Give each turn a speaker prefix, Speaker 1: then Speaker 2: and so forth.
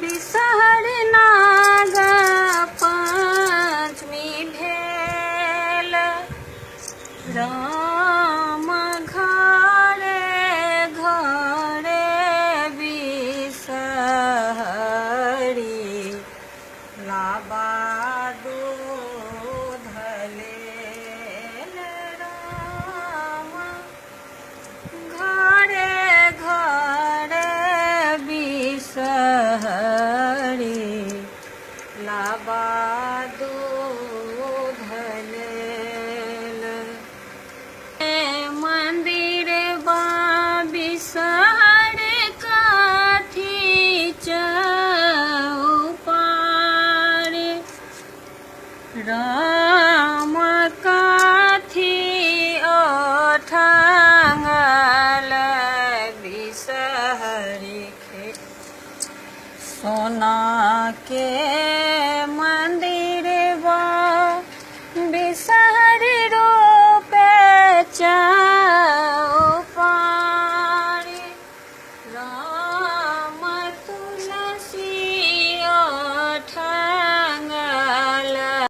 Speaker 1: बिसहरि नाग पंचमी भेल राम घरे घरे बिसहरि लाबा दूध लेल राम घरे घरे बिसहरि लाबा दूध लेल मंदिर बा बिसहरि काठी चौपार राम काठी ओठंगल बिसहरि सोना के